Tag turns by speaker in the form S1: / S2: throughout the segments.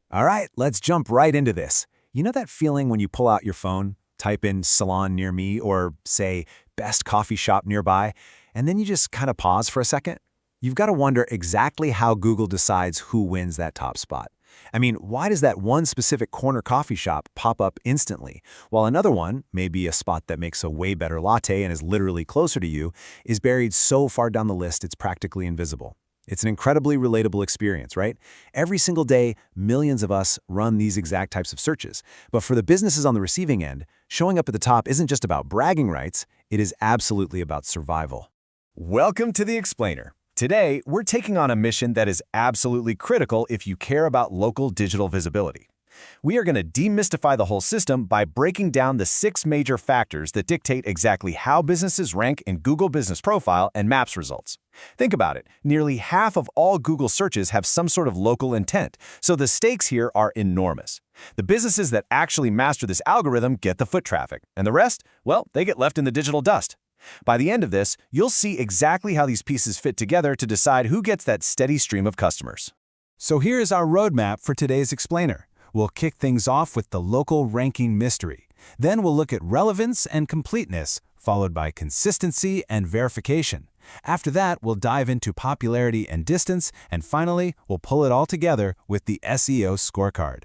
S1: All right, let's jump right into this. You know that feeling when you pull out your phone, type in salon near me, or say best coffee shop nearby, and then you just kind of pause for a second? You've got to wonder exactly how Google decides who wins that top spot. I mean, why does that one specific corner coffee shop pop up instantly, while another one, maybe a spot that makes a way better latte and is literally closer to you, is buried so far down the list it's practically invisible? It's an incredibly relatable experience, right? Every single day, millions of us run these exact types of searches. But for the businesses on the receiving end, showing up at the top isn't just about bragging rights, it is absolutely about survival.
S2: Welcome to The Explainer. Today, we're taking on a mission that is absolutely critical if you care about local digital visibility. We are going to demystify the whole system by breaking down the 6 major factors that dictate exactly how businesses rank in Google Business Profile and Maps results. Think about it. Nearly half of all Google searches have some sort of local intent, so the stakes here are enormous. The businesses that actually master this algorithm get the foot traffic, and the rest, well, they get left in the digital dust. By the end of this, you'll see exactly how these pieces fit together to decide who gets that steady stream of customers.
S1: So here is our roadmap for today's explainer. We'll kick things off with the local ranking mystery. Then we'll look at relevance and completeness, followed by consistency and verification. After that, we'll dive into popularity and distance, and finally, we'll pull it all together with the SEO scorecard.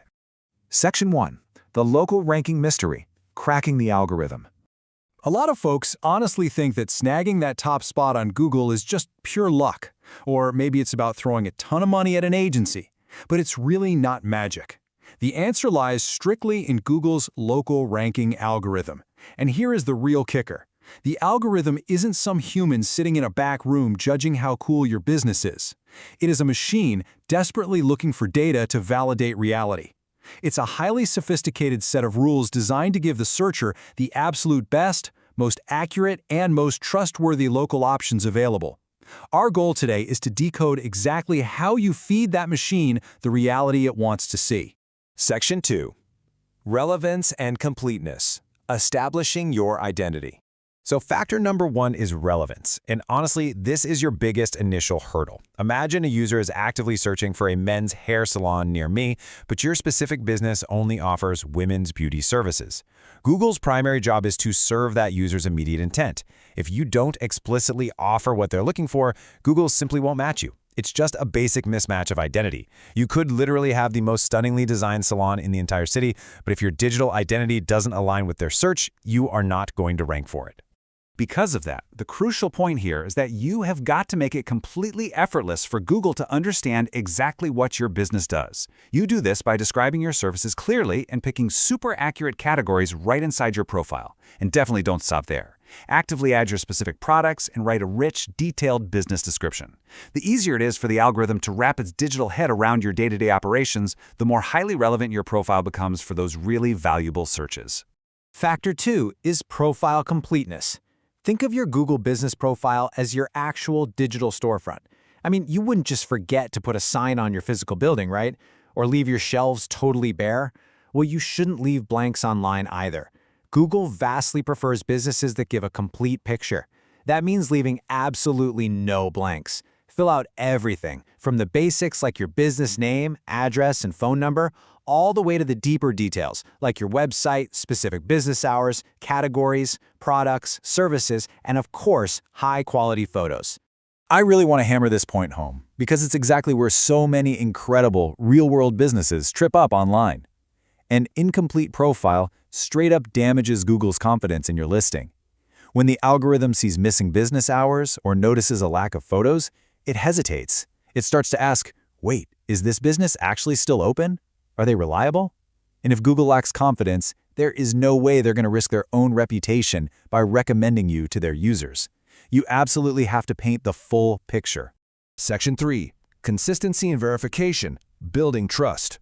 S3: Section 1. The local ranking mystery, cracking the algorithm.
S4: A lot of folks honestly think that snagging that top spot on Google is just pure luck, or maybe it's about throwing a ton of money at an agency, but it's really not magic. The answer lies strictly in Google's local ranking algorithm. And here is the real kicker. The algorithm isn't some human sitting in a back room judging how cool your business is. It is a machine desperately looking for data to validate reality. It's a highly sophisticated set of rules designed to give the searcher the absolute best, most accurate, and most trustworthy local options available. Our goal today is to decode exactly how you feed that machine the reality it wants to see.
S3: Section 2. Relevance and completeness, establishing your identity.
S2: So factor number 1 is relevance, and honestly, this is your biggest initial hurdle. Imagine a user is actively searching for a men's hair salon near me, but your specific business only offers women's beauty services. Google's primary job is to serve that user's immediate intent. If you don't explicitly offer what they're looking for, Google simply won't match you. It's just a basic mismatch of identity. You could literally have the most stunningly designed salon in the entire city, but if your digital identity doesn't align with their search, you are not going to rank for it.
S1: Because of that, the crucial point here is that you have got to make it completely effortless for Google to understand exactly what your business does. You do this by describing your services clearly and picking super accurate categories right inside your profile. And definitely don't stop there. Actively add your specific products and write a rich, detailed business description. The easier it is for the algorithm to wrap its digital head around your day-to-day operations, the more highly relevant your profile becomes for those really valuable searches.
S5: Factor 2 is profile completeness. Think of your Google Business Profile as your actual digital storefront. I mean, you wouldn't just forget to put a sign on your physical building, right? Or leave your shelves totally bare? Well, you shouldn't leave blanks online either. Google vastly prefers businesses that give a complete picture. That means leaving absolutely no blanks. Fill out everything, from the basics like your business name, address, and phone number, all the way to the deeper details, like your website, specific business hours, categories, products, services, and of course, high-quality photos.
S2: I really want to hammer this point home, because it's exactly where so many incredible, real-world businesses trip up online. An incomplete profile straight up damages Google's confidence in your listing. When the algorithm sees missing business hours or notices a lack of photos, it hesitates. It starts to ask, wait, is this business actually still open? Are they reliable? And if Google lacks confidence, there is no way they're going to risk their own reputation by recommending you to their users. You absolutely have to paint the full picture.
S3: Section 3. Consistency and verification, building trust.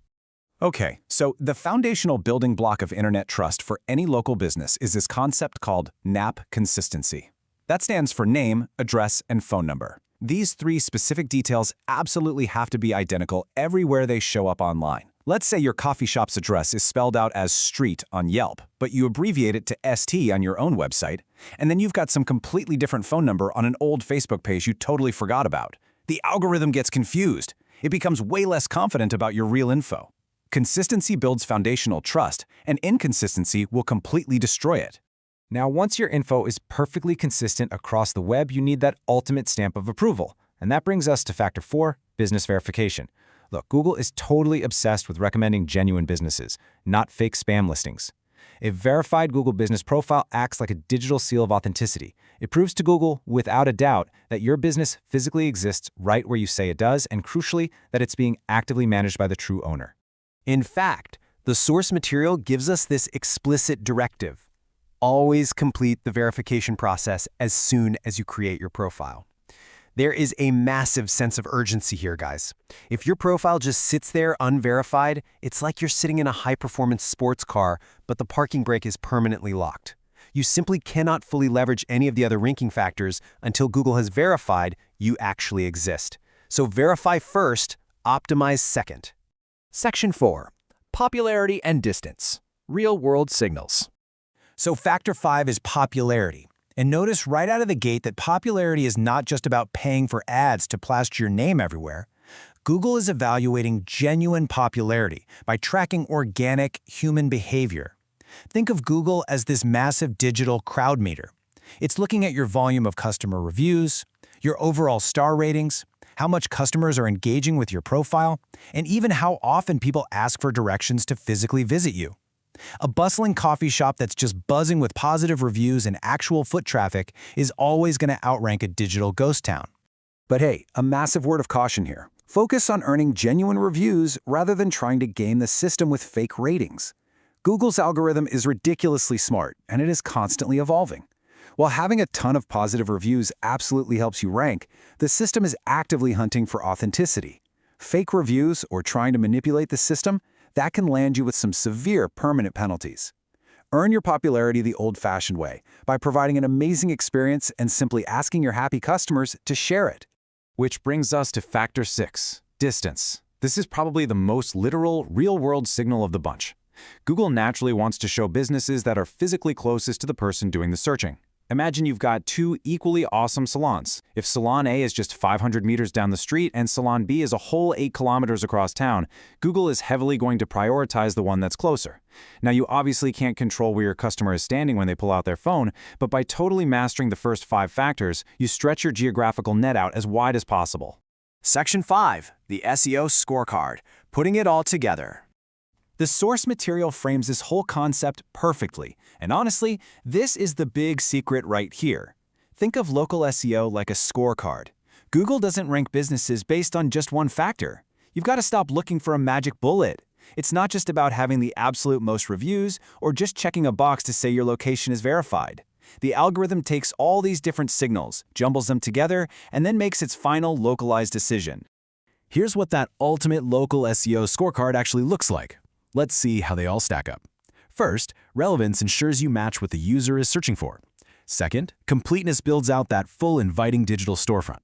S1: Okay, so the foundational building block of internet trust for any local business is this concept called NAP consistency. That stands for name, address, and phone number. These 3 specific details absolutely have to be identical everywhere they show up online. Let's say your coffee shop's address is spelled out as street on Yelp, but you abbreviate it to ST on your own website, and then you've got some completely different phone number on an old Facebook page you totally forgot about. The algorithm gets confused. It becomes way less confident about your real info.
S2: Consistency builds foundational trust, and inconsistency will completely destroy it.
S5: Now, once your info is perfectly consistent across the web, you need that ultimate stamp of approval. And that brings us to factor 4, business verification. Look, Google is totally obsessed with recommending genuine businesses, not fake spam listings. A verified Google business profile acts like a digital seal of authenticity. It proves to Google, without a doubt, that your business physically exists right where you say it does, and crucially, that it's being actively managed by the true owner.
S6: In fact, the source material gives us this explicit directive. Always complete the verification process as soon as you create your profile. There is a massive sense of urgency here, guys. If your profile just sits there unverified, it's like you're sitting in a high-performance sports car, but the parking brake is permanently locked. You simply cannot fully leverage any of the other ranking factors until Google has verified you actually exist. So verify first, optimize second.
S2: Section 4. Popularity and distance. Real-world signals.
S3: So factor 5 is popularity. And notice right out of the gate that popularity is not just about paying for ads to plaster your name everywhere. Google is evaluating genuine popularity by tracking organic human behavior. Think of Google as this massive digital crowd meter. It's looking at your volume of customer reviews, your overall star ratings, how much customers are engaging with your profile, and even how often people ask for directions to physically visit you. A bustling coffee shop that's just buzzing with positive reviews and actual foot traffic is always going to outrank a digital ghost town.
S4: But hey, a massive word of caution here. Focus on earning genuine reviews rather than trying to game the system with fake ratings. Google's algorithm is ridiculously smart, and it is constantly evolving. While having a ton of positive reviews absolutely helps you rank, the system is actively hunting for authenticity. Fake reviews or trying to manipulate the system, that can land you with some severe permanent penalties. Earn your popularity the old-fashioned way, by providing an amazing experience and simply asking your happy customers to share it.
S2: Which brings us to factor 6, distance. This is probably the most literal, real-world signal of the bunch. Google naturally wants to show businesses that are physically closest to the person doing the searching. Imagine you've got two equally awesome salons. If Salon A is just 500 meters down the street and Salon B is a whole 8 kilometers across town, Google is heavily going to prioritize the one that's closer. Now, you obviously can't control where your customer is standing when they pull out their phone, but by totally mastering the first 5 factors, you stretch your geographical net out as wide as possible.
S6: Section 5, the SEO Scorecard, putting it all together.
S2: The source material frames this whole concept perfectly, and honestly, this is the big secret right here. Think of local SEO like a scorecard. Google doesn't rank businesses based on just one factor. You've got to stop looking for a magic bullet. It's not just about having the absolute most reviews or just checking a box to say your location is verified. The algorithm takes all these different signals, jumbles them together, and then makes its final localized decision. Here's what that ultimate local SEO scorecard actually looks like. Let's see how they all stack up. First, relevance ensures you match what the user is searching for. Second, completeness builds out that full inviting digital storefront.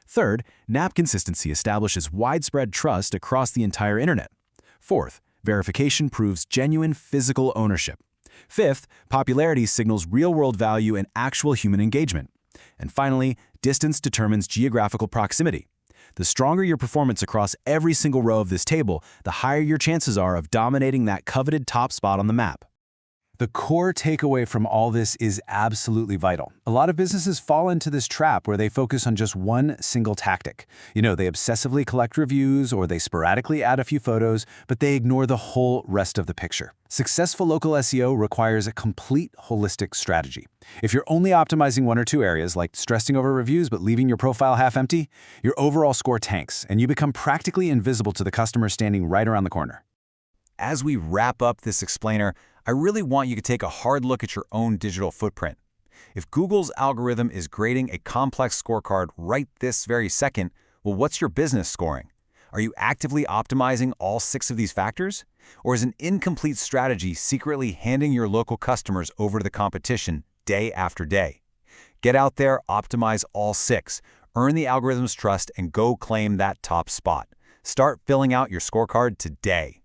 S2: Third, NAP consistency establishes widespread trust across the entire internet. Fourth, verification proves genuine physical ownership. Fifth, popularity signals real-world value and actual human engagement. And finally, distance determines geographical proximity. The stronger your performance across every single row of this table, the higher your chances are of dominating that coveted top spot on the map. The core takeaway from all this is absolutely vital. A lot of businesses fall into this trap where they focus on just one single tactic. They obsessively collect reviews or they sporadically add a few photos, but they ignore the whole rest of the picture. Successful local SEO requires a complete holistic strategy. If you're only optimizing one or two areas, like stressing over reviews but leaving your profile half empty, your overall score tanks and you become practically invisible to the customer standing right around the corner.
S5: As we wrap up this explainer, I really want you to take a hard look at your own digital footprint. If Google's algorithm is grading a complex scorecard right this very second, well, what's your business scoring? Are you actively optimizing all 6 of these factors? Or is an incomplete strategy secretly handing your local customers over to the competition day after day? Get out there, optimize all 6, earn the algorithm's trust, and go claim that top spot. Start filling out your scorecard today.